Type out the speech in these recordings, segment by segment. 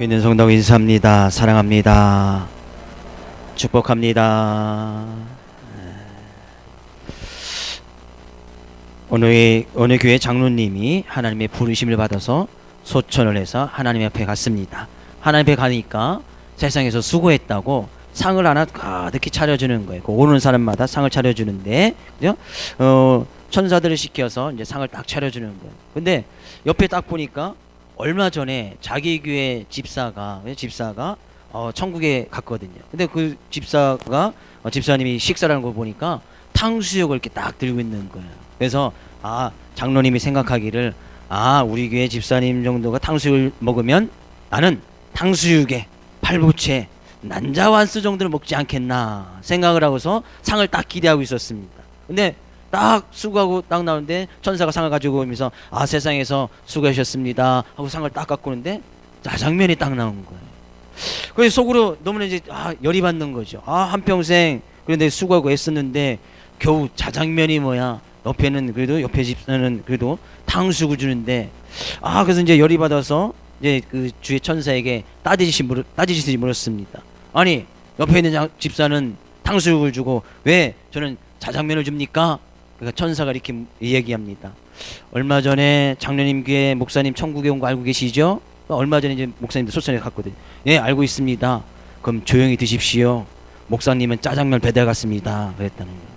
있는 성도 인사합니다. 사랑합니다. 축복합니다. 어느 교회 장로님이 하나님의 부르심을 받아서 소천을 해서 하나님 앞에 갔습니다. 하나님 앞에 가니까 세상에서 수고했다고 상을 하나 가득히 차려주는 거예요. 그 오는 사람마다 상을 차려주는데, 그죠? 천사들을 시켜서 이제 상을 딱 차려주는 거예요. 근데 옆에 딱 보니까 얼마 전에 자기 교회 집사가 천국에 갔거든요. 근데 그 집사님이 식사를 하는 거 보니까 탕수육을 이렇게 딱 들고 있는 거예요. 그래서 장로님이 생각하기를 우리 교회 집사님 정도가 탕수육을 먹으면 나는 탕수육에 팔보채 난자완수 정도를 먹지 않겠나 생각을 하고서 상을 딱 기대하고 있었습니다. 근데 딱 수고하고 딱 나오는데 천사가 상을 가지고 오면서 세상에서 수고하셨습니다 하고 상을 딱 갖고 오는데 짜장면이 딱 나온 거예요. 그래서 속으로 너무나 이제 열이 받는 거죠. 한평생 그런데 수고하고 애썼는데 겨우 짜장면이 뭐야. 옆에 집사는 그래도 탕수육을 주는데 그래서 이제 열이 받아서 이제 그 주의 천사에게 따지듯이 물었습니다. 아니 옆에 있는 집사는 탕수육을 주고 왜 저는 짜장면을 줍니까? 그러니까 천사가 이렇게 얘기합니다. 얼마 전에 장로님 교회 목사님 천국에 온 거 알고 계시죠? 얼마 전에 이제 목사님도 소천에 갔거든요. 예, 알고 있습니다. 그럼 조용히 드십시오. 목사님은 짜장면 배달 갔습니다. 그랬다는 거예요.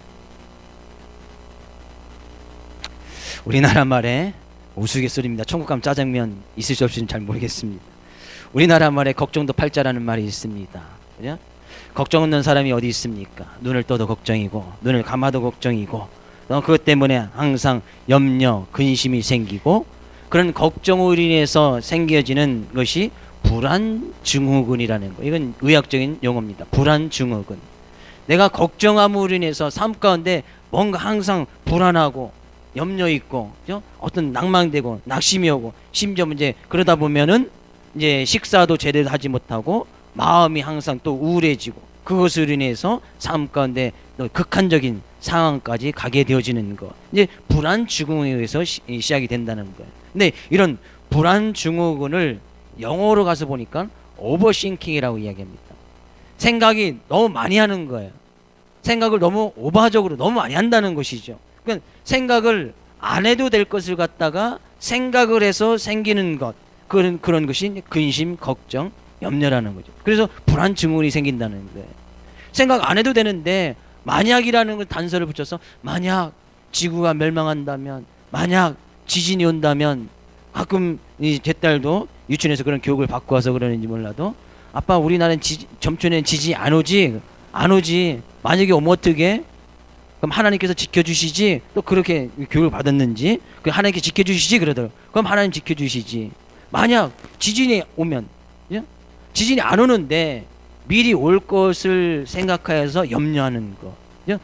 우리나라 말에 우스갯소리입니다. 천국 가면 짜장면 있을 수 없을지는 잘 모르겠습니다. 우리나라 말에 걱정도 팔자라는 말이 있습니다. 그죠? 걱정 없는 사람이 어디 있습니까? 눈을 떠도 걱정이고 눈을 감아도 걱정이고 그것 때문에 항상 염려, 근심이 생기고 그런 걱정으로 인해서 생겨지는 것이 불안증후군이라는 거. 이건 의학적인 용어입니다. 불안증후군. 내가 걱정함으로 인해서 삶 가운데 뭔가 항상 불안하고 염려 있고, 그죠? 어떤 낭망되고 낙심이 오고 심지어 이제 그러다 보면은 이제 식사도 제대로 하지 못하고 마음이 항상 또 우울해지고 그것으로 인해서 삶 가운데 극한적인 상황까지 가게 되어지는 거. 이제 불안 증후군에 의해서 시작이 된다는 거예요. 근데 이런 불안 증후군을 영어로 가서 보니까 오버싱킹이라고 이야기합니다. 생각이 너무 많이 하는 거예요. 생각을 너무 오버적으로 너무 많이 한다는 것이죠. 그러니까 생각을 안 해도 될 것을 갖다가 생각을 해서 생기는 것. 그런 것이 근심, 걱정, 염려라는 거죠. 그래서 불안 증후군이 생긴다는 거예요. 생각 안 해도 되는데 만약이라는 걸 단서를 붙여서 만약 지구가 멸망한다면, 만약 지진이 온다면, 가끔 제 딸도 유치원에서 그런 교육을 받고 와서 그러는지 몰라도 아빠 우리나라는 점촌에는 지진이 안 오지 만약에 오면 어떻게? 그럼 하나님께서 지켜주시지? 또 그렇게 교육을 받았는지 하나님께 지켜주시지 그러더라고요. 그럼 하나님 지켜주시지. 만약 지진이 오면, 지진이 안 오는데 미리 올 것을 생각하여서 염려하는 거.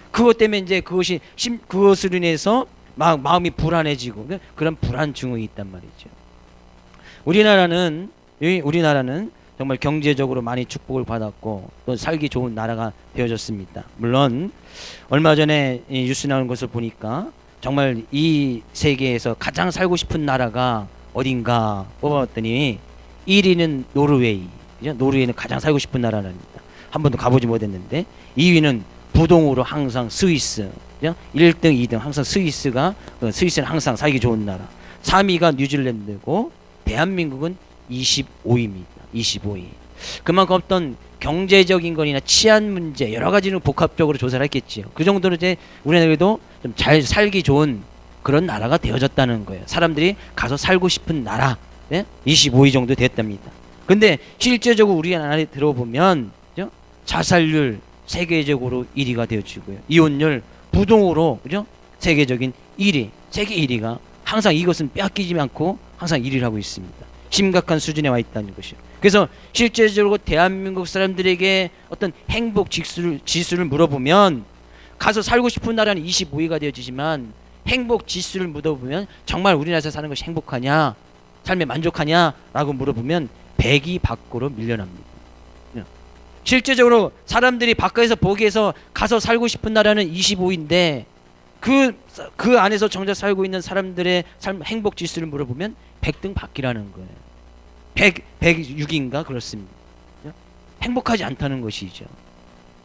그것 때문에 이제 그것으로 인해서 마음이 불안해지고 그런 불안 증후군이 있단 말이죠. 우리나라는 정말 경제적으로 많이 축복을 받았고 또 살기 좋은 나라가 되어졌습니다. 물론 얼마 전에 뉴스 나온 것을 보니까 정말 이 세계에서 가장 살고 싶은 나라가 어딘가 뽑아봤더니 1위는 노르웨이. 노르웨이는 가장 살고 싶은 나라랍니다. 한 번도 가보지 못했는데 2위는 부동으로 항상 스위스. 1등, 2등 항상 스위스는 항상 살기 좋은 나라. 3위가 뉴질랜드고 대한민국은 25위입니다. 25위. 그만큼 어떤 경제적인 거나 치안 문제 여러 가지는 복합적으로 조사를 했겠지요. 그 정도로 이제 우리나라도 좀 잘 살기 좋은 그런 나라가 되어졌다는 거예요. 사람들이 가서 살고 싶은 나라. 25위 정도 됐답니다. 근데 실제적으로 우리나라에 들어보면 자살률 세계적으로 1위가 되어지고요. 이혼율 부동으로 세계적인 1위, 세계 1위가 항상 이것은 빼앗기지 않고 항상 1위를 하고 있습니다. 심각한 수준에 와 있다는 것이요. 그래서 실제적으로 대한민국 사람들에게 어떤 행복 지수를 물어보면 가서 살고 싶은 나라는 25위가 되어지지만 행복 지수를 물어보면 정말 우리나라에서 사는 것이 행복하냐, 삶에 만족하냐라고 물어보면 100위 밖으로 밀려납니다. 실제적으로 사람들이 바깥에서 보기에서 가서 살고 싶은 나라는 25위인데 그 안에서 정작 살고 있는 사람들의 삶 행복 지수를 물어보면 100등 밖이라는 거예요. 106인가 그렇습니다. 행복하지 않다는 것이죠.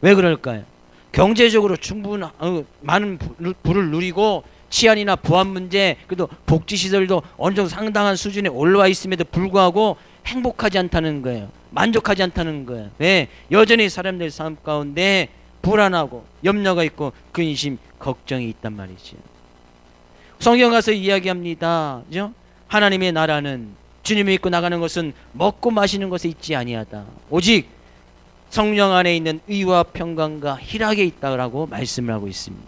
왜 그럴까요? 경제적으로 충분한 많은 부를 누리고 치안이나 보안 문제, 그래도 복지 시설도 어느 정도 상당한 수준에 올라와 있음에도 불구하고 행복하지 않다는 거예요. 만족하지 않다는 거예요. 왜? 여전히 사람들 삶 가운데 불안하고 염려가 있고 근심, 걱정이 있단 말이죠. 성경 가서 이야기합니다. 그죠? 하나님의 나라는 주님을 믿고 나가는 것은 먹고 마시는 것에 있지 아니하다. 오직 성령 안에 있는 의와 평강과 희락에 있다라고 말씀을 하고 있습니다.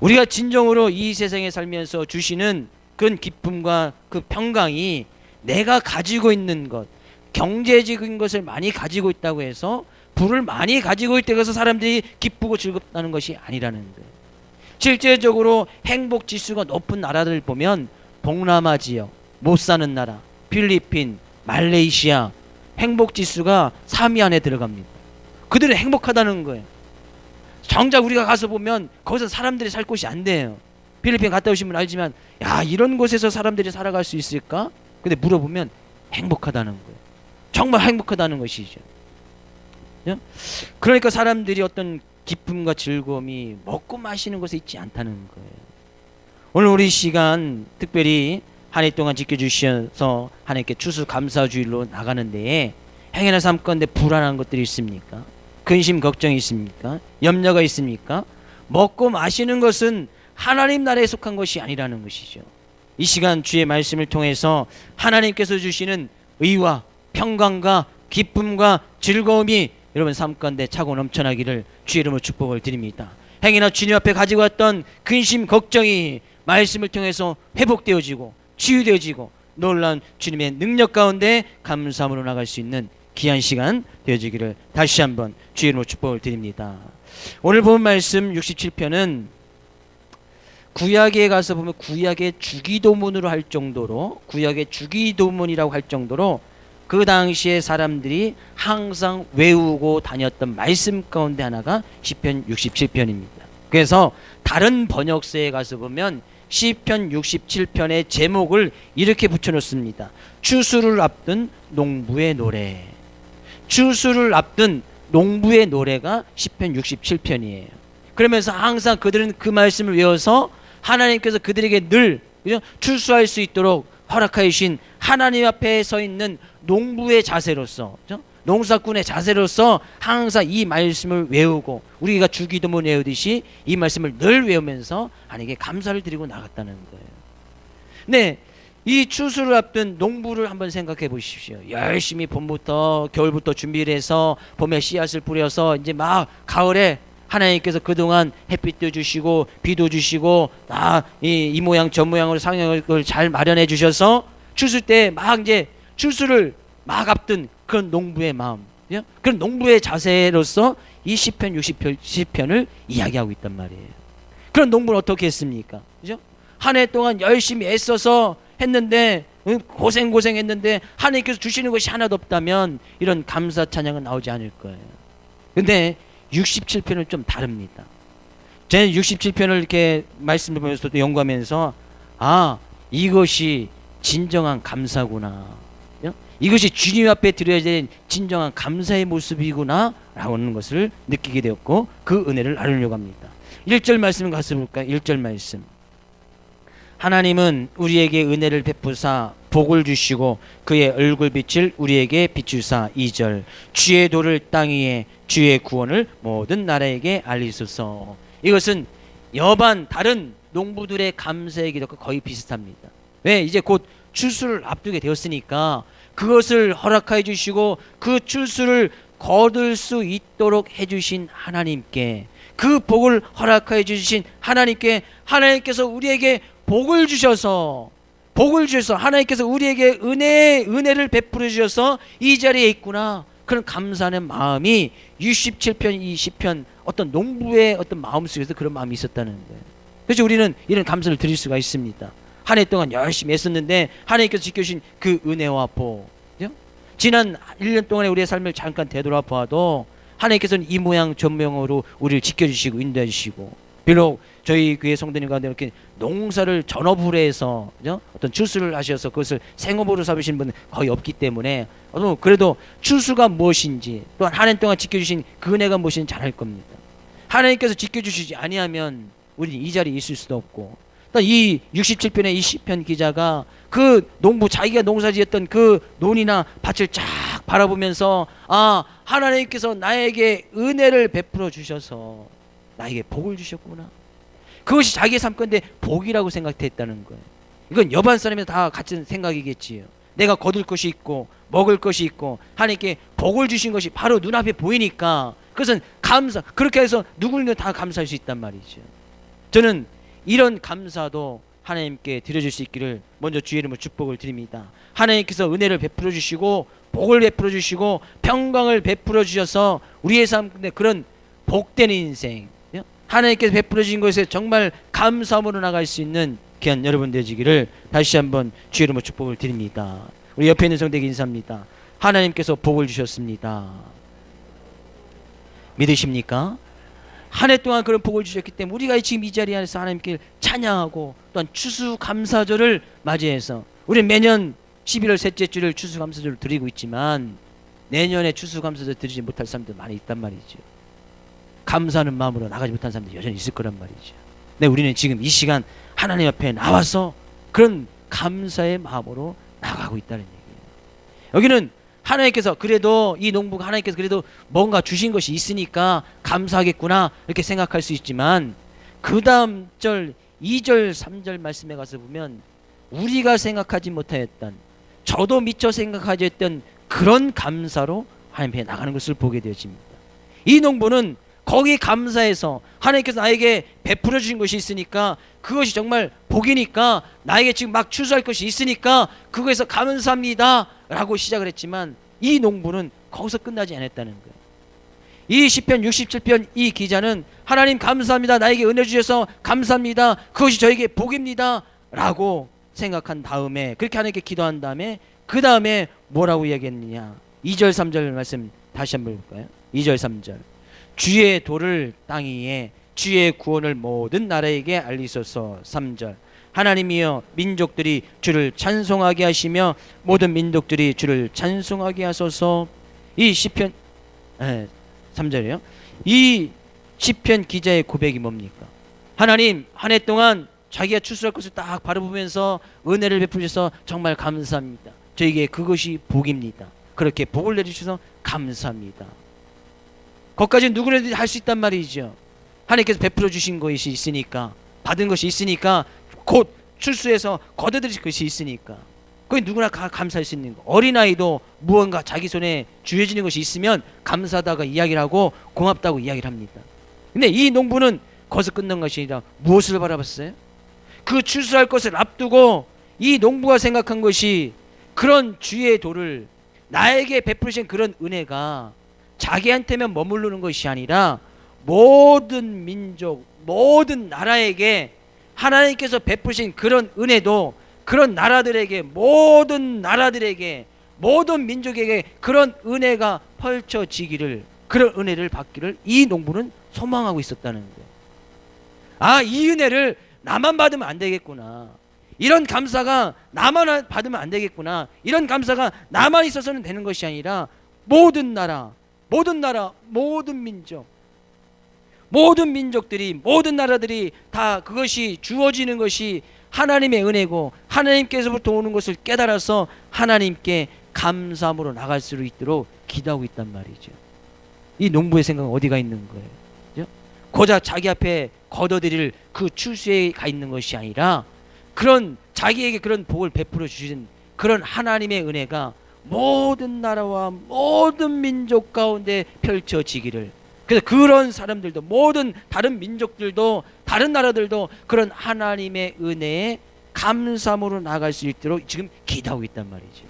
우리가 진정으로 이 세상에 살면서 주시는 그 기쁨과 그 평강이 내가 가지고 있는 것, 경제적인 것을 많이 가지고 있다고 해서 부를 많이 가지고 있다고 해서 사람들이 기쁘고 즐겁다는 것이 아니라는 거예요. 실제적으로 행복 지수가 높은 나라들 보면 동남아 지역, 못 사는 나라, 필리핀, 말레이시아 행복 지수가 3위 안에 들어갑니다. 그들은 행복하다는 거예요. 정작 우리가 가서 보면 거기서 사람들이 살 곳이 안 돼요. 필리핀 갔다 오신 분 알지만 야 이런 곳에서 사람들이 살아갈 수 있을까? 근데 물어보면 행복하다는 거예요. 정말 행복하다는 것이죠. 그러니까 사람들이 어떤 기쁨과 즐거움이 먹고 마시는 것에 있지 않다는 거예요. 오늘 우리 시간 특별히 한 해 동안 지켜주셔서 하나님께 추수감사주일로 나가는데 행여나 삶 가운데 불안한 것들이 있습니까? 근심 걱정이 있습니까? 염려가 있습니까? 먹고 마시는 것은 하나님 나라에 속한 것이 아니라는 것이죠. 이 시간 주의 말씀을 통해서 하나님께서 주시는 의와 평강과 기쁨과 즐거움이 여러분 삶 가운데 차고 넘쳐나기를 주의 이름으로 축복을 드립니다. 행여나 주님 앞에 가지고 왔던 근심 걱정이 말씀을 통해서 회복되어지고 치유되어지고 놀라운 주님의 능력 가운데 감사함으로 나갈 수 있는 귀한 시간 되어지기를 다시 한번 주의 이름으로 축복을 드립니다. 오늘 본 말씀 67편은 구약에 가서 보면 구약의 주기도문으로 할 정도로, 구약의 주기도문이라고 할 정도로 그 당시에 사람들이 항상 외우고 다녔던 말씀 가운데 하나가 시편 67편입니다. 그래서 다른 번역서에 가서 보면 시편 67편의 제목을 이렇게 붙여놓습니다. 추수를 앞둔 농부의 노래. 추수를 앞둔 농부의 노래가 시편 67편이에요. 그러면서 항상 그들은 그 말씀을 외워서 하나님께서 그들에게 늘 추수할 수 있도록 허락하여 주신 하나님 앞에 서 있는 농부의 자세로서, 농사꾼의 자세로서 항상 이 말씀을 외우고 우리가 주기도문 외우듯이 이 말씀을 늘 외우면서 하나님께 감사를 드리고 나갔다는 거예요. 네, 이 추수를 앞둔 농부를 한번 생각해 보십시오. 열심히 봄부터 겨울부터 준비를 해서 봄에 씨앗을 뿌려서 이제 막 가을에 하나님께서 그동안 햇빛도 주시고 비도 주시고 이 모양 저 모양으로 상황을 잘 마련해 주셔서 추수 때 막 이제 추수를 막 앞둔 그런 농부의 마음, 그런 농부의 자세로서 이 시편 60편을 이야기하고 있단 말이에요. 그런 농부는 어떻게 했습니까? 그죠? 한 해 동안 열심히 애써서 했는데 고생했는데 하나님께서 주시는 것이 하나도 없다면 이런 감사 찬양은 나오지 않을 거예요. 근데 67편은 좀 다릅니다. 제 67편을 이렇게 말씀을 보면서 또 연구하면서 이것이 진정한 감사구나. 이것이 주님 앞에 드려야 될 진정한 감사의 모습이구나 라고 하는 것을 느끼게 되었고 그 은혜를 나누려고 합니다. 1절 말씀 가서 볼까요? 1절 말씀. 하나님은 우리에게 은혜를 베푸사 복을 주시고 그의 얼굴빛을 우리에게 비추사. 2절. 주의 도를 땅 위에 주의 구원을 모든 나라에게 알리소서. 이것은 여반 다른 농부들의 감사의 기도가 거의 비슷합니다. 왜? 이제 곧 추수를 앞두게 되었으니까 그것을 허락해 주시고 그 추수를 거둘 수 있도록 해주신 하나님께, 그 복을 허락해 주신 하나님께, 하나님께서 우리에게 복을 주셔서 하나님께서 우리에게 은혜를 베풀어 주셔서 이 자리에 있구나, 그런 감사하는 마음이 67편 이 시편 어떤 농부의 어떤 마음 속에서 그런 마음이 있었다는 거예요. 그래서 우리는 이런 감사를 드릴 수가 있습니다. 한 해 동안 열심히 애썼는데 하나님께서 지켜주신 그 은혜와 복, 지난 1년 동안의 우리의 삶을 잠깐 되돌아보아도 하나님께서는 이 모양 저 모양으로 우리를 지켜주시고 인도해주시고 비록 저희 교회 성도님 가운데 이렇게 농사를 전업으로 해서 그죠? 어떤 추수를 하셔서 그것을 생업으로 삼으시는 분은 거의 없기 때문에 그래도 추수가 무엇인지 또한 한 해 동안 지켜주신 그 은혜가 무엇인지 잘 알 겁니다. 하나님께서 지켜주시지 아니하면 우리는 이 자리에 있을 수도 없고, 또 이 67편의 이 시편 기자가 그 농부 자기가 농사지었던 그 논이나 밭을 쫙 바라보면서 하나님께서 나에게 은혜를 베풀어 주셔서 나에게 복을 주셨구나, 그것이 자기의 삶 건데 복이라고 생각했다는 거예요. 이건 여반 사람이 다 같은 생각이겠지요. 내가 거둘 것이 있고 먹을 것이 있고 하나님께 복을 주신 것이 바로 눈앞에 보이니까 그것은 감사, 그렇게 해서 누구나 다 감사할 수 있단 말이죠. 저는 이런 감사도 하나님께 드려줄 수 있기를 먼저 주의 이름으로 축복을 드립니다. 하나님께서 은혜를 베풀어 주시고 복을 베풀어 주시고 평강을 베풀어 주셔서 우리의 삶에 그런 복된 인생, 하나님께서 베풀어 주신 것에 정말 감사함으로 나갈 수 있는 귀한 여러분 되시기를 다시 한번 주의 이름으로 축복을 드립니다. 우리 옆에 있는 성도에게 인사합니다. 하나님께서 복을 주셨습니다. 믿으십니까? 한 해 동안 그런 복을 주셨기 때문에 우리가 지금 이 자리에 안에서 하나님께 찬양하고 또한 추수감사절을 맞이해서 우리 매년 11월 셋째 주를 추수감사절을 드리고 있지만 내년에 추수감사절 드리지 못할 사람들 많이 있단 말이죠. 감사하는 마음으로 나가지 못한 사람들이 여전히 있을 거란 말이죠. 네, 우리는 지금 이 시간 하나님 앞에 나와서 그런 감사의 마음으로 나가고 있다는 얘기예요. 여기는 하나님께서 그래도 이 농부가 하나님께서 그래도 뭔가 주신 것이 있으니까 감사하겠구나 이렇게 생각할 수 있지만 그 다음 절 2절 3절 말씀에 가서 보면 우리가 생각하지 못하였던, 저도 미처 생각하지 했던 그런 감사로 하나님 앞에 나가는 것을 보게 되어집니다. 이 농부는 거기 감사해서 하나님께서 나에게 베풀어 주신 것이 있으니까 그것이 정말 복이니까 나에게 지금 막 추수할 것이 있으니까 그거에서 감사합니다 라고 시작을 했지만 이 농부는 거기서 끝나지 않았다는 거예요. 이 시편 67편 이 기자는 하나님 감사합니다, 나에게 은혜 주셔서 감사합니다, 그것이 저에게 복입니다 라고 생각한 다음에, 그렇게 하나님께 기도한 다음에 그 다음에 뭐라고 이야기했느냐. 2절 3절 말씀 다시 한번 볼까요? 2절 3절 주의 도를 땅 위에 주의 구원을 모든 나라에게 알리소서. 3절 하나님이여 민족들이 주를 찬송하게 하시며 모든 민족들이 주를 찬송하게 하소서. 이 시편 3절이요. 이 시편 기자의 고백이 뭡니까? 하나님 한 해 동안 자기가 추수할 것을 딱 바라보면서 은혜를 베푸셔서 정말 감사합니다. 저에게 그것이 복입니다. 그렇게 복을 내주셔서 감사합니다. 거기까지는 누구라도 할 수 있단 말이죠. 하나님께서 베풀어 주신 것이 있으니까, 받은 것이 있으니까, 곧 출수해서 거둬들이실 것이 있으니까 그게 누구나 감사할 수 있는 거. 어린아이도 무언가 자기 손에 주어지는 것이 있으면 감사하다고 이야기를 하고 고맙다고 이야기를 합니다. 근데 이 농부는 거기서 끝난 것이 아니라 무엇을 바라봤어요? 그 출수할 것을 앞두고 이 농부가 생각한 것이 그런 주의 도를, 나에게 베푸신 그런 은혜가 자기한테만 머무르는 것이 아니라 모든 민족, 모든 나라에게 하나님께서 베푸신 그런 은혜도 그런 나라들에게, 모든 나라들에게, 모든 민족에게 그런 은혜가 펼쳐지기를, 그런 은혜를 받기를 이 농부는 소망하고 있었다는 거예요. 이 은혜를 나만 받으면 안 되겠구나, 이런 감사가 나만 받으면 안 되겠구나, 이런 감사가 나만 있어서는 되는 것이 아니라 모든 나라, 모든 민족, 모든 민족들이, 모든 나라들이 다 그것이 주어지는 것이 하나님의 은혜고 하나님께서부터 오는 것을 깨달아서 하나님께 감사함으로 나갈 수 있도록 기도하고 있단 말이죠. 이 농부의 생각은 어디가 있는 거예요? 고작 자기 앞에 거둬들일 그 추수에 가 있는 것이 아니라 그런 자기에게 그런 복을 베풀어 주신 그런 하나님의 은혜가 모든 나라와 모든 민족 가운데 펼쳐지기를, 그래서 그런 사람들도, 모든 다른 민족들도, 다른 나라들도 그런 하나님의 은혜에 감사함으로 나갈 수 있도록 지금 기도하고 있단 말이죠.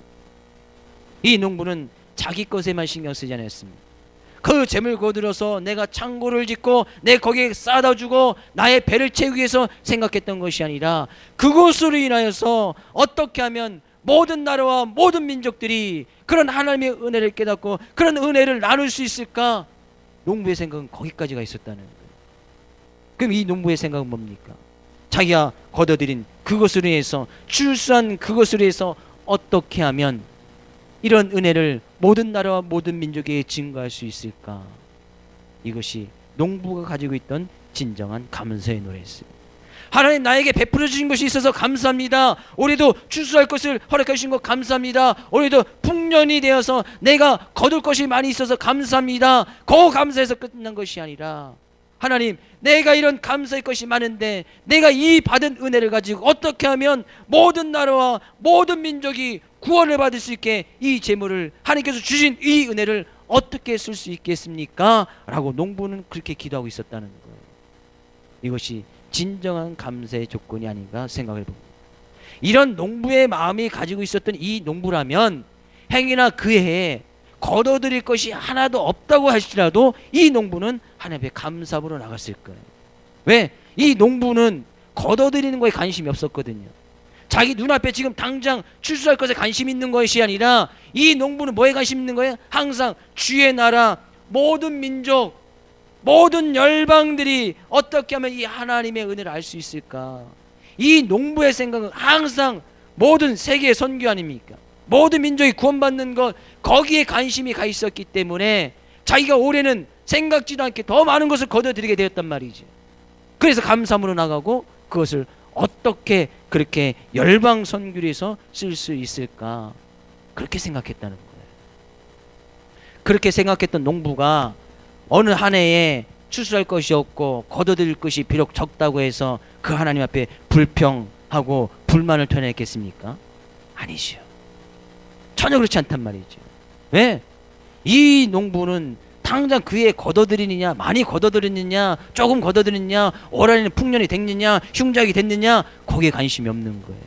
이 농부는 자기 것에만 신경 쓰지 않았습니다. 그 재물 거들어서 내가 창고를 짓고 내 거기에 싸다 주고 나의 배를 채우기 위해서 생각했던 것이 아니라 그것으로 인하여서 어떻게 하면 모든 나라와 모든 민족들이 그런 하나님의 은혜를 깨닫고 그런 은혜를 나눌 수 있을까? 농부의 생각은 거기까지가 있었다는 거예요. 그럼 이 농부의 생각은 뭡니까? 자기가 거둬들인 그것으로 인해서, 출수한 그것으로 인해서 어떻게 하면 이런 은혜를 모든 나라와 모든 민족에게 증거할 수 있을까? 이것이 농부가 가지고 있던 진정한 감사의 노래였어요. 하나님, 나에게 베풀어 주신 것이 있어서 감사합니다. 올해도 추수할 것을 허락해 주신 것 감사합니다. 올해도 풍년이 되어서 내가 거둘 것이 많이 있어서 감사합니다. 그 감사에서 끝난 것이 아니라, 하나님, 내가 이런 감사의 것이 많은데 내가 이 받은 은혜를 가지고 어떻게 하면 모든 나라와 모든 민족이 구원을 받을 수 있게 이 재물을, 하나님께서 주신 이 은혜를 어떻게 쓸 수 있겠습니까? 라고 농부는 그렇게 기도하고 있었다는 거예요. 이것이 진정한 감사의 조건이 아닌가 생각해 봅니다. 이런 농부의 마음이 가지고 있었던 이 농부라면 행여나 그 해에 거둬들일 것이 하나도 없다고 할지라도 이 농부는 하나님 앞에 감사함으로 나갔을 거예요. 왜? 이 농부는 거둬들이는 거에 관심이 없었거든요. 자기 눈앞에 지금 당장 출수할 것에 관심 있는 것이 아니라, 이 농부는 뭐에 관심 있는 거예요? 항상 주의 나라, 모든 민족, 모든 열방들이 어떻게 하면 이 하나님의 은혜를 알 수 있을까? 이 농부의 생각은 항상 모든 세계의 선교 아닙니까? 모든 민족이 구원받는 것, 거기에 관심이 가 있었기 때문에 자기가 올해는 생각지도 않게 더 많은 것을 거둬들이게 되었단 말이지. 그래서 감사함으로 나가고 그것을 어떻게 그렇게 열방 선교를 해서 쓸 수 있을까? 그렇게 생각했다는 거예요. 그렇게 생각했던 농부가 어느 한 해에 추수할 것이 없고 거둬들일 것이 비록 적다고 해서 그 하나님 앞에 불평하고 불만을 토해냈겠습니까? 아니죠. 전혀 그렇지 않단 말이죠. 왜? 이 농부는 당장 그에 거둬들이느냐, 많이 거둬들였느냐, 조금 거둬들였느냐, 올 한해는 풍년이 됐느냐, 흉작이 됐느냐, 거기에 관심이 없는 거예요.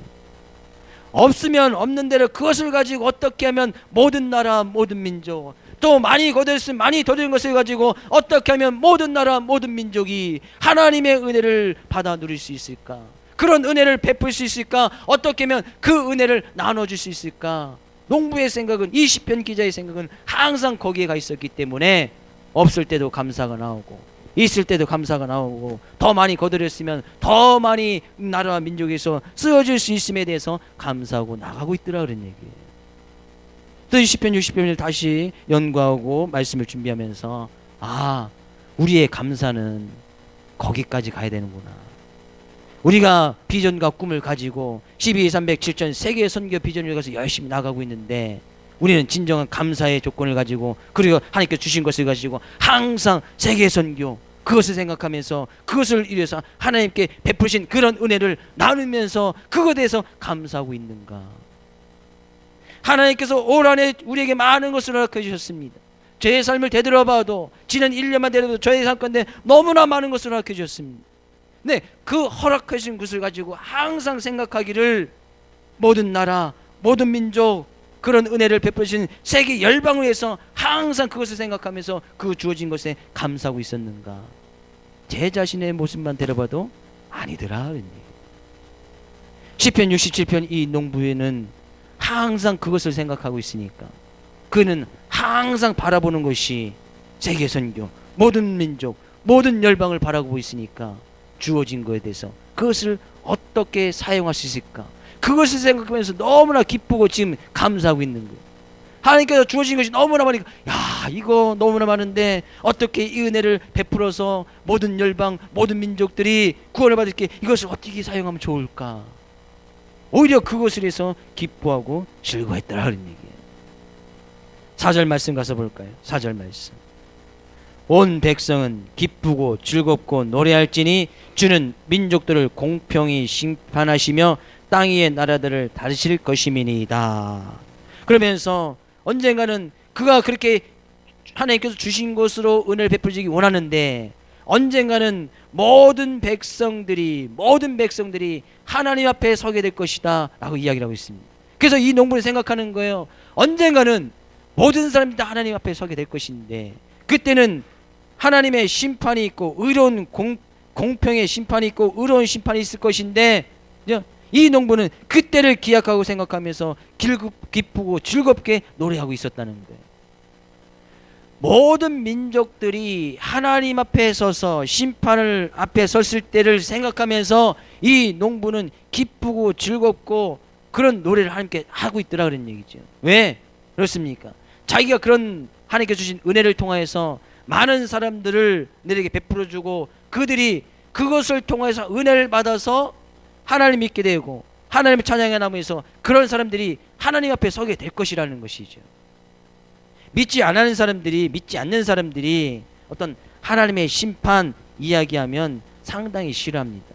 없으면 없는 대로 그것을 가지고 어떻게 하면 모든 나라, 모든 민족, 또 많이 거둬들였으면 많이 거둔 것을 가지고 어떻게 하면 모든 나라, 모든 민족이 하나님의 은혜를 받아 누릴 수 있을까? 그런 은혜를 베풀 수 있을까? 어떻게 하면 그 은혜를 나눠줄 수 있을까? 농부의 생각은, 이 시편 기자의 생각은 항상 거기에 가 있었기 때문에 없을 때도 감사가 나오고 있을 때도 감사가 나오고, 더 많이 거두렸으면 더 많이 나라와 민족에서 쓰여질 수 있음에 대해서 감사하고 나가고 있더라, 그런 얘기예요. 또 이 시편 60편을 다시 연구하고 말씀을 준비하면서, 아, 우리의 감사는 거기까지 가야 되는구나. 우리가 비전과 꿈을 가지고 12.307전 세계 선교 비전을 가서 열심히 나가고 있는데, 우리는 진정한 감사의 조건을 가지고, 그리고 하나님께서 주신 것을 가지고 항상 세계 선교, 그것을 생각하면서 그것을 위해서 하나님께 베푸신 그런 은혜를 나누면서 그것에 대해서 감사하고 있는가? 하나님께서 올 한해 우리에게 많은 것을 허락해 주셨습니다. 저의 삶을 되돌아봐도 지난 1년만 되돌아도 저의 삶 가운데 너무나 많은 것을 허락해 주셨습니다. 네, 그 허락해 주신 것을 가지고 항상 생각하기를, 모든 나라, 모든 민족, 그런 은혜를 베푸신 세계 열방을 위해서 항상 그것을 생각하면서 그 주어진 것에 감사하고 있었는가? 제 자신의 모습만 데려봐도 아니더라. 시편 67편 이 농부에는 항상 그것을 생각하고 있으니까, 그는 항상 바라보는 것이 세계 선교, 모든 민족, 모든 열방을 바라보고 있으니까 주어진 것에 대해서 그것을 어떻게 사용할 수 있을까? 그것을 생각하면서 너무나 기쁘고 지금 감사하고 있는 거예요. 하나님께서 주어진 것이 너무나 많으니까, 야, 이거 너무나 많은데 어떻게 이 은혜를 베풀어서 모든 열방, 모든 민족들이 구원을 받을 게 이것을 어떻게 사용하면 좋을까? 오히려 그것을 해서 기뻐하고 즐거워했더라, 그런 얘기예요. 4절 말씀 가서 볼까요? 4절 말씀. 온 백성은 기쁘고 즐겁고 노래할지니 주는 민족들을 공평히 심판하시며 땅 위의 나라들을 다스릴 것임이니이다. 그러면서 언젠가는 그가 그렇게 하나님께서 주신 것으로 은혜를 베풀기 원하는데, 언젠가는 모든 백성들이 하나님 앞에 서게 될 것이다 라고 이야기를 하고 있습니다. 그래서 이 농부를 생각하는 거예요. 언젠가는 모든 사람들이 다 하나님 앞에 서게 될 것인데, 그때는 하나님의 심판이 있고 의로운 공평의 심판이 있고 의로운 심판이 있을 것인데, 이 농부는 그때를 기약하고 생각하면서 기쁘고 즐겁게 노래하고 있었다는 거예요. 모든 민족들이 하나님 앞에 서서 심판을 앞에 섰을 때를 생각하면서 이 농부는 기쁘고 즐겁고 그런 노래를 함께 하고 있더라 그런 얘기죠. 왜 그렇습니까? 자기가 그런 하나님께 주신 은혜를 통하여서 많은 사람들을 내게 베풀어 주고 그들이 그것을 통해서 은혜를 받아서 하나님 믿게 되고 하나님의 찬양에 나무에서 그런 사람들이 하나님 앞에 서게 될 것이라는 것이죠. 믿지 않는 사람들이 어떤 하나님의 심판 이야기하면 상당히 싫어합니다.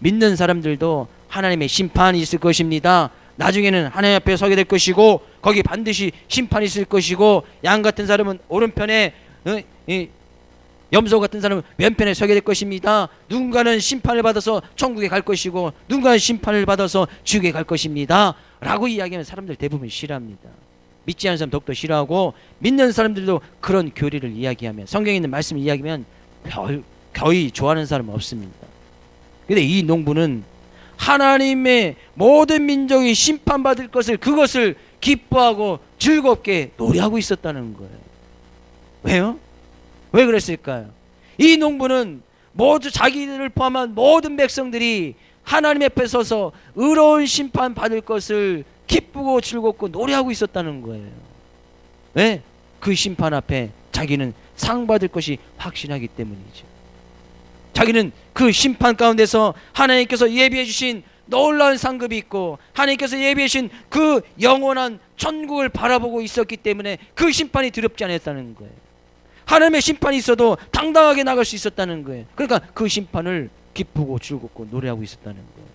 믿는 사람들도 하나님의 심판이 있을 것입니다. 나중에는 하나님 앞에 서게 될 것이고 거기 반드시 심판이 있을 것이고 양 같은 사람은 오른편에 염소 같은 사람은 왼편에 서게 될 것입니다. 누군가는 심판을 받아서 천국에 갈 것이고 누군가는 심판을 받아서 지옥에 갈 것입니다 라고 이야기하면 사람들 대부분 싫어합니다. 믿지 않는 사람 더욱더 싫어하고 믿는 사람들도 그런 교리를 이야기하면 성경에 있는 말씀을 이야기하면 거의 좋아하는 사람은 없습니다. 그런데 이 농부는 하나님의 모든 민족이 심판받을 것을 그것을 기뻐하고 즐겁게 노래하고 있었다는 거예요. 왜요? 왜 그랬을까요? 이 농부는 모두 자기들을 포함한 모든 백성들이 하나님 앞에 서서 의로운 심판 받을 것을 기쁘고 즐겁고 노래하고 있었다는 거예요. 왜? 그 심판 앞에 자기는 상 받을 것이 확신하기 때문이죠. 자기는 그 심판 가운데서 하나님께서 예비해 주신 놀라운 상급이 있고 하나님께서 예비해 주신 그 영원한 천국을 바라보고 있었기 때문에 그 심판이 두렵지 않았다는 거예요. 하나님의 심판이 있어도 당당하게 나갈 수 있었다는 거예요. 그러니까 그 심판을 기쁘고 즐겁고 노래하고 있었다는 거예요.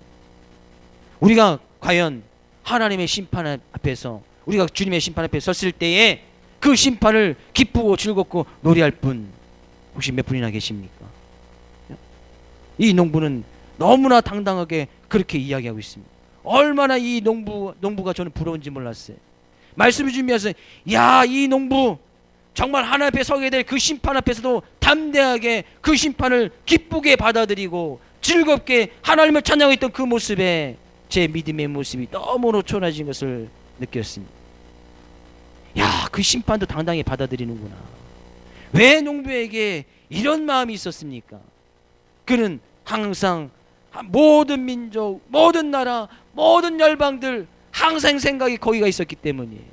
우리가 과연 하나님의 심판 앞에서 우리가 주님의 심판 앞에 섰을 때에 그 심판을 기쁘고 즐겁고 노래할 분 혹시 몇 분이나 계십니까? 이 농부는 너무나 당당하게 그렇게 이야기하고 있습니다. 얼마나 이 농부가 저는 부러운지 몰랐어요. 말씀을 준비해서 야, 이 농부 정말 하나님 앞에 서게 될 그 심판 앞에서도 담대하게 그 심판을 기쁘게 받아들이고 즐겁게 하나님을 찬양했던 그 모습에 제 믿음의 모습이 너무나 초라해진 것을 느꼈습니다. 야, 그 심판도 당당히 받아들이는구나. 왜 농부에게 이런 마음이 있었습니까? 그는 항상 모든 민족, 모든 나라, 모든 열방들 항상 생각이 거기가 있었기 때문이에요.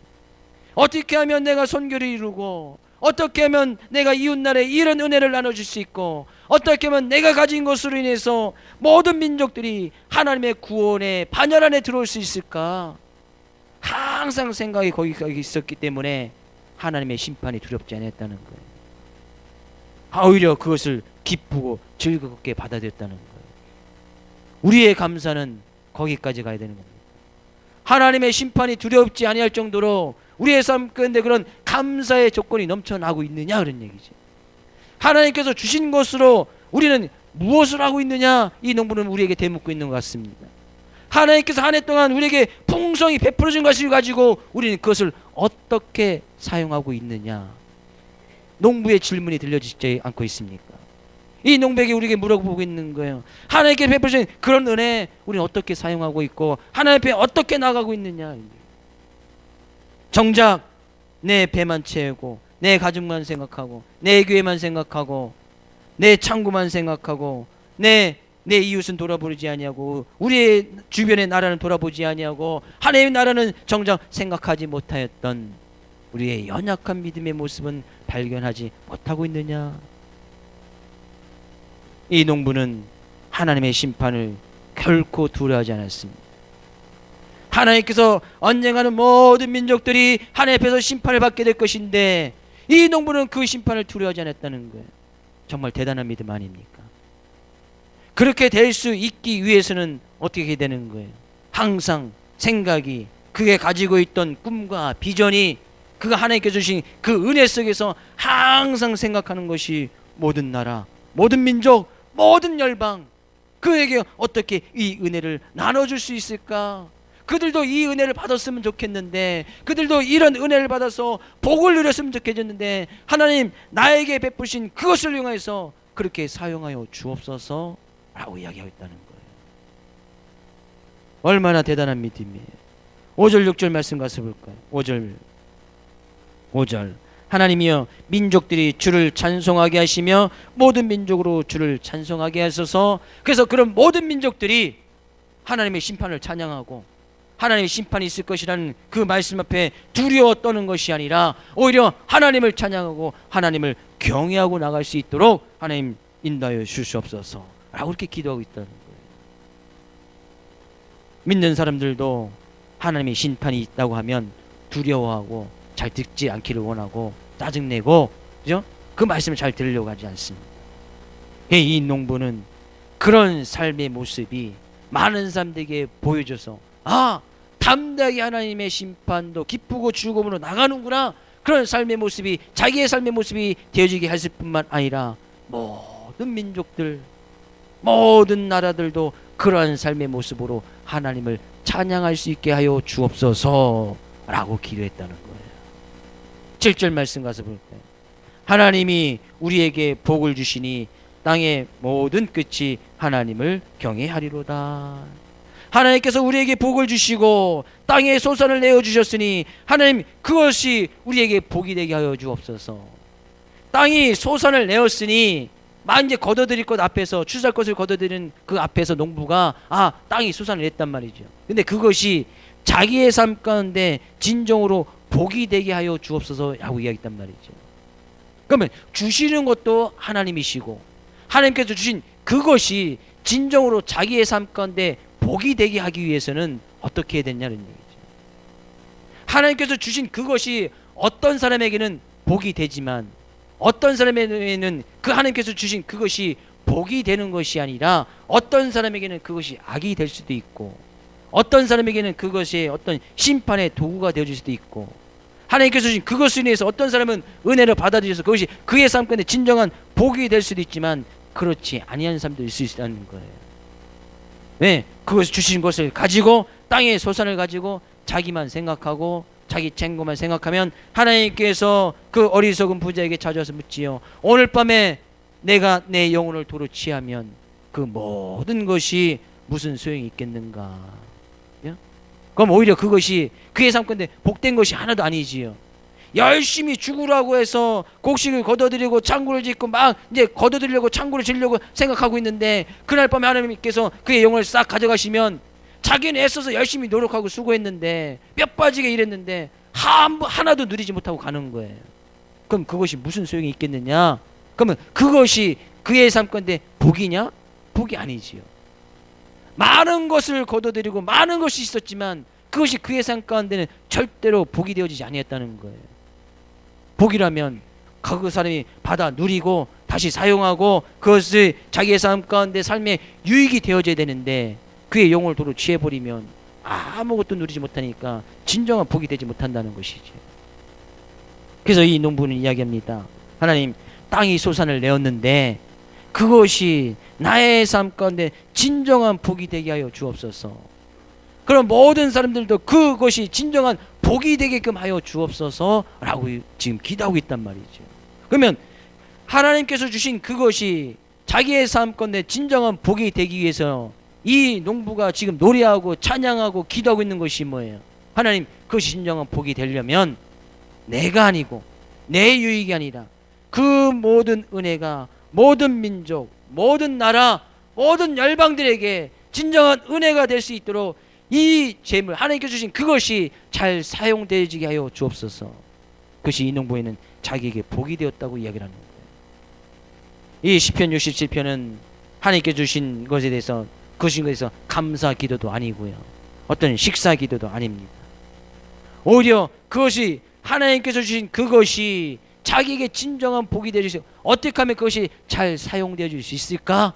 어떻게 하면 내가 선교를 이루고 어떻게 하면 내가 이웃나라에 이런 은혜를 나눠줄 수 있고 어떻게 하면 내가 가진 것으로 인해서 모든 민족들이 하나님의 구원의 반열 안에 들어올 수 있을까? 항상 생각이 거기가 있었기 때문에 하나님의 심판이 두렵지 않았다는 거예요. 오히려 그것을 기쁘고 즐겁게 받아들였다는 거예요. 우리의 감사는 거기까지 가야 되는 겁니다. 하나님의 심판이 두렵지 아니할 정도로 우리의 삶 가운데 그런 감사의 조건이 넘쳐나고 있느냐 그런 얘기죠. 하나님께서 주신 것으로 우리는 무엇을 하고 있느냐 이 농부는 우리에게 대묻고 있는 것 같습니다. 하나님께서 한 해 동안 우리에게 풍성히 베풀어 준 것을 가지고 우리는 그것을 어떻게 사용하고 있느냐 농부의 질문이 들려지지 않고 있습니까? 이 농부에게 우리에게 물어보고 있는 거예요. 하나님께 베푸신 그런 은혜 우리는 어떻게 사용하고 있고 하나님 앞에 어떻게 나가고 있느냐. 정작 내 배만 채우고 내 가족만 생각하고 내 교회만 생각하고 내 창구만 생각하고 내 이웃은 돌아보지 아니하고 우리의 주변의 나라는 돌아보지 아니하고 하나님의 나라는 정작 생각하지 못하였던 우리의 연약한 믿음의 모습은 발견하지 못하고 있느냐. 이 농부는 하나님의 심판을 결코 두려워하지 않았습니다. 하나님께서 언젠가는 모든 민족들이 하나님 앞에서 심판을 받게 될 것인데 이 농부는 그 심판을 두려워하지 않았다는 거예요. 정말 대단한 믿음 아닙니까? 그렇게 될 수 있기 위해서는 어떻게 되는 거예요? 항상 생각이 그게 가지고 있던 꿈과 비전이 그가 하나님께 주신 그 은혜 속에서 항상 생각하는 것이 모든 나라, 모든 민족, 모든 열방 그에게 어떻게 이 은혜를 나눠줄 수 있을까? 그들도 이 은혜를 받았으면 좋겠는데 그들도 이런 은혜를 받아서 복을 누렸으면 좋겠는데 하나님 나에게 베푸신 그것을 이용해서 그렇게 사용하여 주옵소서 라고 이야기하고 있다는 거예요. 얼마나 대단한 믿음이에요. 5절 6절 말씀 가서 볼까요? 5절 하나님이여 민족들이 주를 찬송하게 하시며 모든 민족으로 주를 찬송하게 하소서. 그래서 그런 모든 민족들이 하나님의 심판을 찬양하고 하나님의 심판이 있을 것이라는 그 말씀 앞에 두려워 떠는 것이 아니라 오히려 하나님을 찬양하고 하나님을 경외하고 나갈 수 있도록 하나님 인도하여 주시옵소서 라고 이렇게 기도하고 있다는 거예요. 믿는 사람들도 하나님의 심판이 있다고 하면 두려워하고 잘 듣지 않기를 원하고 짜증내고, 그죠? 그 말씀을 잘 들으려고 하지 않습니다. 이 농부는 그런 삶의 모습이 많은 사람들에게 보여줘서 담대하게 하나님의 심판도 기쁘고 즐거움으로 나가는구나, 그런 삶의 모습이 자기의 삶의 모습이 되어지게 했을 뿐만 아니라 모든 민족들 모든 나라들도 그러한 삶의 모습으로 하나님을 찬양할 수 있게 하여 주옵소서 라고 기도했다는 거예요. 7절 말씀 가서 볼까요? 하나님이 우리에게 복을 주시니 땅의 모든 끝이 하나님을 경외하리로다. 하나님께서 우리에게 복을 주시고 땅에 소산을 내어주셨으니 하나님 그것이 우리에게 복이 되게 하여 주옵소서. 땅이 소산을 내었으니 이제 걷어들일 것 앞에서 추수할 것을 걷어들이는 그 앞에서 농부가 땅이 소산을 냈단 말이죠. 근데 그것이 자기의 삶 가운데 진정으로 복이 되게 하여 주옵소서 라고 이야기했단 말이죠. 그러면 주시는 것도 하나님이시고 하나님께서 주신 그것이 진정으로 자기의 삶 가운데 복이 되게 하기 위해서는 어떻게 해야 되냐는 얘기죠. 하나님께서 주신 그것이 어떤 사람에게는 복이 되지만 어떤 사람에게는 그 하나님께서 주신 그것이 복이 되는 것이 아니라 어떤 사람에게는 그것이 악이 될 수도 있고 어떤 사람에게는 그것이 어떤 심판의 도구가 되어질 수도 있고 하나님께서 주신 그것을 인해서 어떤 사람은 은혜를 받아들여서 그것이 그의 삶 가운데 진정한 복이 될 수도 있지만 그렇지 아니한 사람도 있을 수 있다는 거예요. 왜? 그것을 주신 것을 가지고 땅의 소산을 가지고 자기만 생각하고 자기 챙고만 생각하면 하나님께서 그 어리석은 부자에게 찾아와서 묻지요. 오늘 밤에 내가 내 영혼을 도로 취하면 그 모든 것이 무슨 소용이 있겠는가? 그럼 오히려 그것이 그의 삶 가운데 복된 것이 하나도 아니지요. 열심히 죽으라고 해서 곡식을 걷어들이고 창고를 짓고 막 이제 걷어들이려고 창고를 지으려고 생각하고 있는데 그날 밤에 하나님께서 그의 영혼을 싹 가져가시면 자기는 애써서 열심히 노력하고 수고했는데 뼈 빠지게 일했는데 하나도 누리지 못하고 가는 거예요. 그럼 그것이 무슨 소용이 있겠느냐? 그러면 그것이 그의 삶 가운데 복이냐? 복이 아니지요. 많은 것을 거둬들이고 많은 것이 있었지만 그것이 그의 삶 가운데는 절대로 복이 되어지지 아니했다는 거예요. 복이라면 그 사람이 받아 누리고 다시 사용하고 그것을 자기의 삶 가운데 삶의 유익이 되어져야 되는데 그의 영혼을 도로 취해버리면 아무것도 누리지 못하니까 진정한 복이 되지 못한다는 것이죠. 그래서 이 농부는 이야기합니다. 하나님, 땅이 소산을 내었는데 그것이 나의 삶 가운데 진정한 복이 되게 하여 주옵소서. 그럼 모든 사람들도 그것이 진정한 복이 되게끔 하여 주옵소서 라고 지금 기도하고 있단 말이죠. 그러면 하나님께서 주신 그것이 자기의 삶 가운데 진정한 복이 되기 위해서 이 농부가 지금 노래하고 찬양하고 기도하고 있는 것이 뭐예요? 하나님, 그것이 진정한 복이 되려면 내가 아니고 내 유익이 아니라 그 모든 은혜가 모든 민족, 모든 나라, 모든 열방들에게 진정한 은혜가 될 수 있도록 이 재물, 하나님께서 주신 그것이 잘 사용되어지게 하여 주옵소서. 그것이 이 농부에는 자기에게 복이 되었다고 이야기를 하는 거예요. 이 시편 67편은 하나님께 주신 것에 대해서 그것인 것에서 감사 기도도 아니고요, 어떤 식사 기도도 아닙니다. 오히려 그것이 하나님께서 주신 그것이 자기에게 진정한 복이 되어질 수, 어떻게 하면 그것이 잘 사용되어질 수 있을까?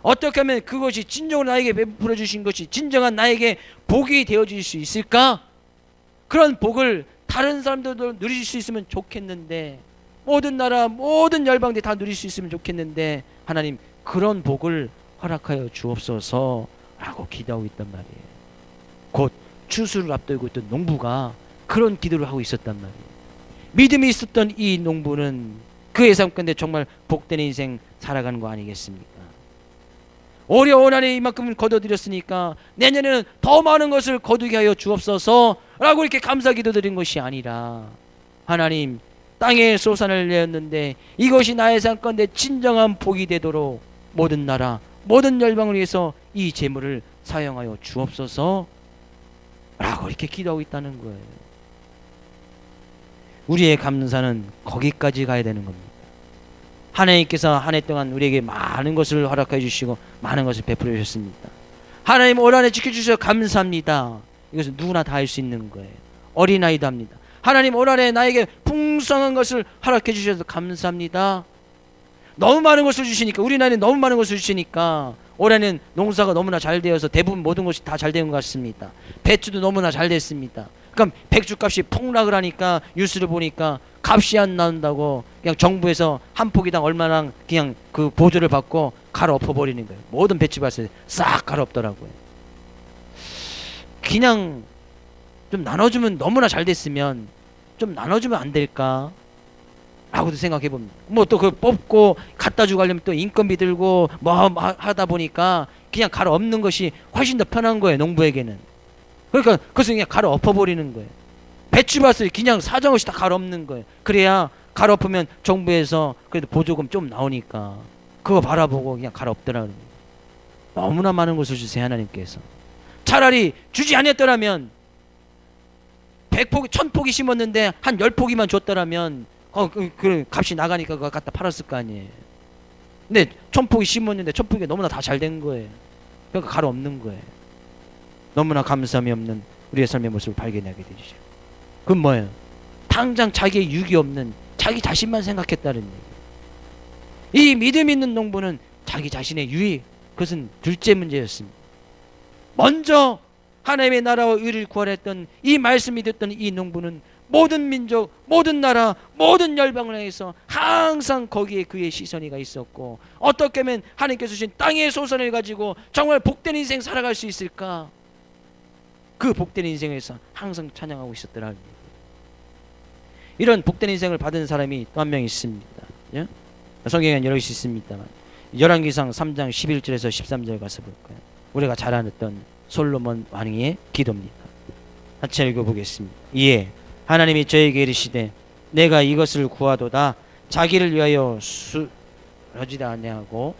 어떻게 하면 그것이 진정으로 나에게 베풀어 주신 것이 진정한 나에게 복이 되어질 수 있을까? 그런 복을 다른 사람들도 누릴 수 있으면 좋겠는데, 모든 나라 모든 열방들이 다 누릴 수 있으면 좋겠는데, 하나님 그런 복을 허락하여 주옵소서 라고 기도하고 있단 말이에요. 곧 추수를 앞두고 있던 농부가 그런 기도를 하고 있었단 말이에요. 믿음이 있었던 이 농부는 그의 삶 가운데 정말 복된 인생 살아가는 거 아니겠습니까? 올해 원한에 이만큼 거둬들였으니까 내년에는 더 많은 것을 거두게 하여 주옵소서 라고 이렇게 감사 기도 드린 것이 아니라, 하나님 땅에 솟아날 내었는데 이것이 나의 상건대 진정한 복이 되도록 모든 나라 모든 열방을 위해서 이 재물을 사용하여 주옵소서 라고 이렇게 기도하고 있다는 거예요. 우리의 감사는 거기까지 가야 되는 겁니다. 하나님께서 한 해 동안 우리에게 많은 것을 허락해 주시고 많은 것을 베풀어 주셨습니다. 하나님 올 한 해 지켜주셔서 감사합니다. 이것은 누구나 다 할 수 있는 거예요. 어린아이도 합니다. 하나님 올 한 해 나에게 풍성한 것을 허락해 주셔서 감사합니다. 너무 많은 것을 주시니까, 우리 나라에 너무 많은 것을 주시니까 올해는 농사가 너무나 잘 되어서 대부분 모든 것이 다 잘 된 것 같습니다. 배추도 너무나 잘 됐습니다. 그럼 백주값이 폭락을 하니까 뉴스를 보니까 값이 안 나온다고 그냥 정부에서 한 포기당 얼마나 그냥 그 보조를 받고 갈아엎어 버리는 거예요. 모든 배추밭을 싹 갈아엎더라고요. 그냥 좀 나눠주면, 너무나 잘 됐으면 좀 나눠주면 안 될까 라고도 생각해 봅니다. 뭐 또 그 뽑고 갖다 주고 하려면 또 인건비 들고 뭐 하다 보니까 그냥 갈아엎는 것이 훨씬 더 편한 거예요, 농부에게는. 그러니까 그것을 그냥 갈아엎어 버리는 거예요. 배추밭을 그냥 사정없이 다 갈아엎는 거예요. 그래야 갈아엎으면 정부에서 그래도 보조금 좀 나오니까 그거 바라보고 그냥 갈아엎더라고요. 너무나 많은 것을 주세요, 하나님께서. 차라리 주지 않았더라면 100포기 1000포기 심었는데 한 10포기만 줬더라면 그 값이 나가니까 그거 갖다 팔았을 거 아니에요. 근데 1000포기 심었는데 1000포기가 너무나 다 잘 된 거예요. 그러니까 갈아엎는 거예요. 너무나 감사함이 없는 우리의 삶의 모습을 발견하게 되죠. 그건 뭐예요? 당장 자기의 유익이 없는 자기 자신만 생각했다는 얘기예요. 이 믿음 있는 농부는 자기 자신의 유익, 그것은 둘째 문제였습니다. 먼저 하나님의 나라와 의를 구하랬던 이 말씀이 듣던 이 농부는 모든 민족, 모든 나라, 모든 열방을 향해서 항상 거기에 그의 시선이 가 있었고, 어떻게 하면 하나님께서 주신 땅의 소선을 가지고 정말 복된 인생 살아갈 수 있을까? 그 복된 인생에서 항상 찬양하고 있었더라. 이런 복된 인생을 받은 사람이 또 한 명 있습니다. 예? 성경에는 여러 것이 있습니다만 열왕기상 3장 11절에서 13절 가서 볼까요? 우리가 잘 아는 솔로몬 왕의 기도입니다. 같이 읽어보겠습니다. 이에 하나님이 저에게 이르시되 내가 이것을 구하도다 자기를 위하여 수하지 아니하고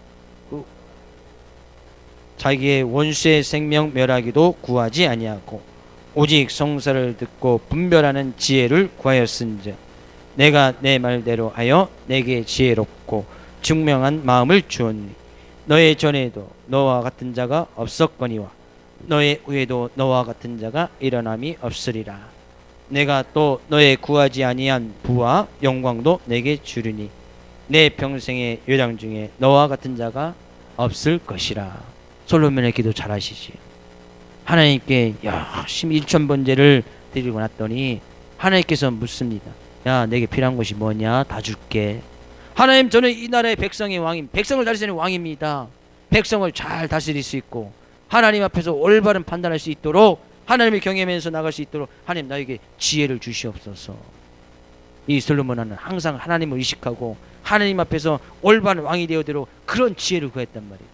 자기의 원수의 생명 멸하기도 구하지 아니하고 오직 성사를 듣고 분별하는 지혜를 구하였은즉 내가 내 말대로 하여 내게 지혜롭고 증명한 마음을 주었니 너의 전에도 너와 같은 자가 없었거니와 너의 후에도 너와 같은 자가 일어남이 없으리라. 내가 또 너의 구하지 아니한 부와 영광도 내게 주리니 내 평생의 요장 중에 너와 같은 자가 없을 것이라. 솔로몬의 기도 잘 아시지? 하나님께 열심히 1000번제를 드리고 났더니 하나님께서 묻습니다. 야, 내게 필요한 것이 뭐냐? 다 줄게. 하나님, 저는 이 나라의 백성의 왕입니다. 백성을 다스리는 왕입니다. 백성을 잘 다스릴 수 있고 하나님 앞에서 올바른 판단할 수 있도록, 하나님을 경외하면서 나갈 수 있도록 하나님 나에게 지혜를 주시옵소서. 이 솔로몬은 항상 하나님을 의식하고 하나님 앞에서 올바른 왕이 되어도록 그런 지혜를 구했단 말이죠.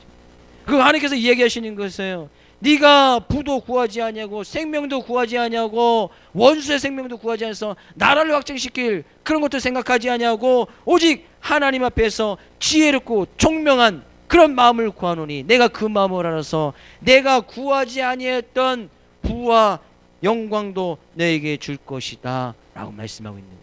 그 하나님께서 이야기하시는 것이에요. 네가 부도 구하지 아니하고 생명도 구하지 아니하고 원수의 생명도 구하지 않아서 나라를 확장시킬 그런 것도 생각하지 아니하고 오직 하나님 앞에서 지혜롭고 총명한 그런 마음을 구하노니 내가 그 마음을 알아서 내가 구하지 아니했던 부와 영광도 너에게 줄 것이다 라고 말씀하고 있는 거예요.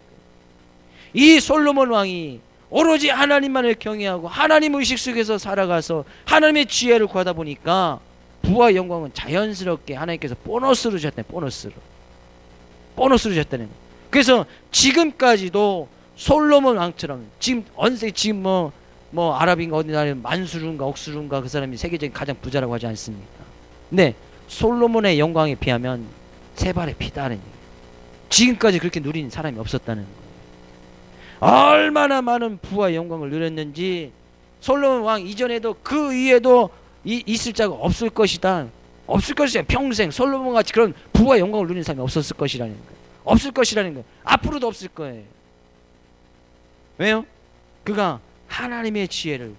이 솔로몬 왕이 오로지 하나님만을 경외하고 하나님 의식 속에서 살아가서 하나님의 지혜를 구하다 보니까 부와 영광은 자연스럽게 하나님께서 보너스로 주셨다는, 보너스로 주셨다는 거예요. 그래서 지금까지도 솔로몬 왕처럼 지금 뭐 아랍인가 어디 나라에 만수르인가 옥수르인가 그 사람이 세계적인 가장 부자라고 하지 않습니까? 근데 솔로몬의 영광에 비하면 세 발의 피다는 얘기예요. 지금까지 그렇게 누린 사람이 없었다는 거예요. 얼마나 많은 부와 영광을 누렸는지 솔로몬 왕 이전에도 그 위에도 있을 자가 없을 것이다. 없을 것이야. 평생 솔로몬 같이 그런 부와 영광을 누리는 사람이 없었을 것이라는 거예요. 없을 것이라는 거예요. 앞으로도 없을 거예요. 왜요? 그가 하나님의 지혜를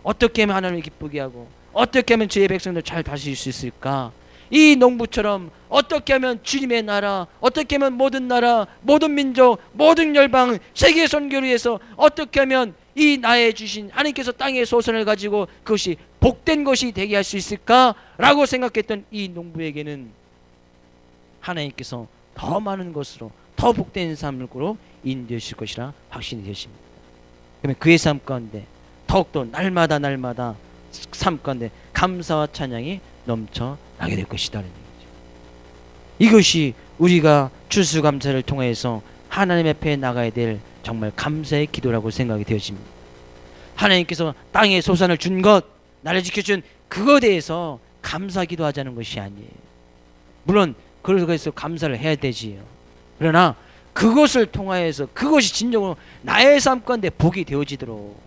어떻게 하면 하나님을 기쁘게 하고 어떻게 하면 저의 백성들 잘 다스릴 수 있을까? 이 농부처럼 어떻게 하면 주님의 나라, 어떻게 하면 모든 나라, 모든 민족, 모든 열방, 세계 선교를 위해서 어떻게 하면 이 나에 주신 하나님께서 땅의 소선을 가지고 그것이 복된 것이 되게 할 수 있을까라고 생각했던 이 농부에게는 하나님께서 더 많은 것으로 더 복된 삶으로 인도해 주실 것이라 확신이 되십니다. 그러면 그의 삶 가운데 더욱더 날마다 삶 가운데 감사와 찬양이 넘쳐나게 될 것이다라는 얘기죠. 이것이 우리가 추수감사를 통해서 하나님 앞에 나가야 될 정말 감사의 기도라고 생각이 되어집니다. 하나님께서 땅에 소산을 준 것, 나를 지켜준 그것에 대해서 감사 기도하자는 것이 아니에요. 물론 그래서 감사를 해야 되지요. 그러나 그것을 통하여서 그것이 진정으로 나의 삶 가운데 복이 되어지도록,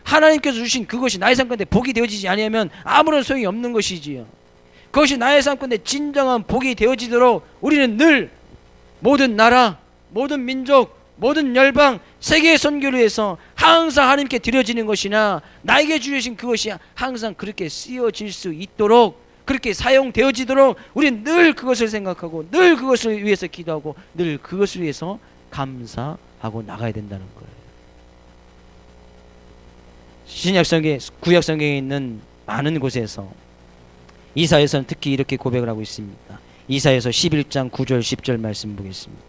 하나님께서 주신 그것이 나의 삶 가운데 복이 되어지지 아니하면 아무런 소용이 없는 것이지요. 그것이 나의 삶 가운데 진정한 복이 되어지도록 우리는 늘 모든 나라, 모든 민족, 모든 열방, 세계의 선교를 위해서 항상 하나님께 드려지는 것이나 나에게 주신 그것이 항상 그렇게 쓰여질 수 있도록, 그렇게 사용되어지도록 우리는 늘 그것을 생각하고 늘 그것을 위해서 기도하고 늘 그것을 위해서 감사하고 나가야 된다는 거예요. 신약성경, 구약성경에 있는 많은 곳에서 이사야서는 특히 이렇게 고백을 하고 있습니다. 이사야서 11장 9절 10절 말씀 보겠습니다.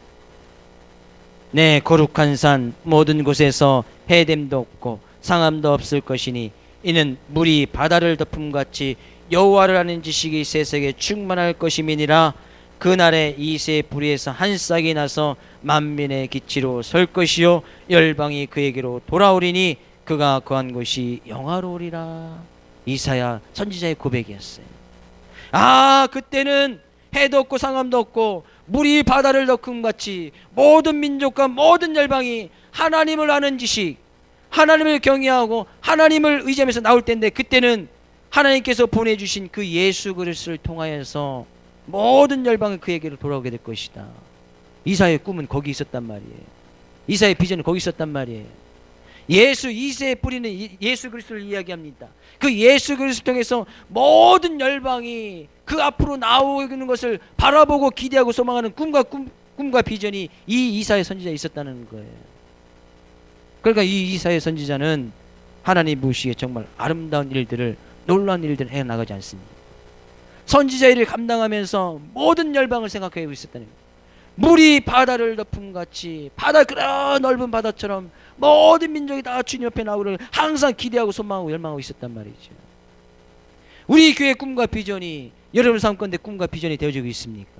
내 거룩한 산 모든 곳에서 해됨도 없고 상함도 없을 것이니 이는 물이 바다를 덮음같이 여호와를 아는 지식이 세상에 충만할 것임이니라. 그날에 이새 불의에서 한 싹이 나서 만민의 기치로 설 것이요 열방이 그에게로 돌아오리니 그가 거한 곳이 영화로우리라. 이사야 선지자의 고백이었어요. 그때는 해도 없고 상함도 없고 물이 바다를 덮음같이 모든 민족과 모든 열방이 하나님을 아는 지식, 하나님을 경외하고 하나님을 의지하면서 나올 텐데, 그때는 하나님께서 보내주신 그 예수 그리스도를 통하여서 모든 열방이 그에게로 돌아오게 될 것이다. 이사야의 꿈은 거기 있었단 말이에요. 이사야의 비전은 거기 있었단 말이에요. 이세의 뿌리는 예수 그리스도를 이야기합니다. 그 예수 그리스도를 통해서 모든 열방이 그 앞으로 나오는 것을 바라보고 기대하고 소망하는 꿈과 비전이 이 이사야 선지자에 있었다는 거예요. 그러니까 이 이사야 선지자는 하나님 보시기에 정말 아름다운 일들을, 놀라운 일들을 해나가지 않습니다. 선지자 일을 감당하면서 모든 열방을 생각하고 있었다는 거예요. 물이 바다를 덮음같이, 그런 넓은 바다처럼 모든 민족이 다 주님 옆에 나오기를 항상 기대하고 소망하고 열망하고 있었단 말이죠. 우리 교회의 꿈과 비전이 여러분 삶 가운데 꿈과 비전이 되어지고 있습니까?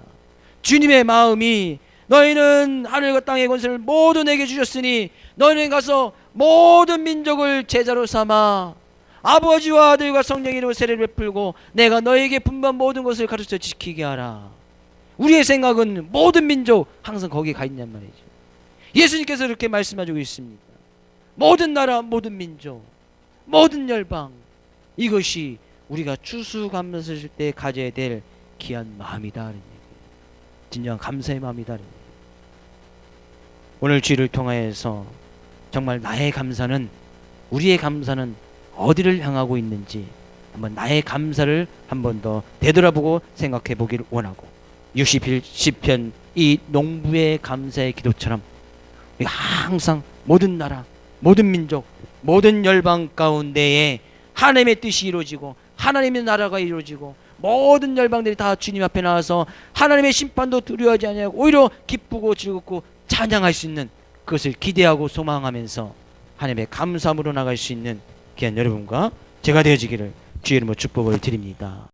주님의 마음이 너희는 하늘과 땅의 권세를 모두 내게 주셨으니 너희는 가서 모든 민족을 제자로 삼아 아버지와 아들과 성령의 이름으로 세례를 베풀고 내가 너희에게 분부한 모든 것을 가르쳐 지키게 하라. 우리의 생각은 모든 민족 항상 거기에 가 있냔 말이죠. 예수님께서 이렇게 말씀하시고 있습니다. 모든 나라, 모든 민족, 모든 열방, 이것이 우리가 추수감사할 때 가져야 될 귀한 마음이다. 진정한 감사의 마음이다. 오늘 주일을 통하여서 정말 나의 감사는, 우리의 감사는 어디를 향하고 있는지 한번 나의 감사를 한 번 더 되돌아보고 생각해 보기를 원하고, 60편 이 농부의 감사의 기도처럼 우리가 항상 모든 나라, 모든 민족, 모든 열방 가운데에 하나님의 뜻이 이루어지고 하나님의 나라가 이루어지고 모든 열방들이 다 주님 앞에 나와서 하나님의 심판도 두려워하지 아니하고 오히려 기쁘고 즐겁고 찬양할 수 있는, 그것을 기대하고 소망하면서 하나님의 감사함으로 나갈 수 있는 귀한 여러분과 제가 되어지기를 주의 이름으로 축복을 드립니다.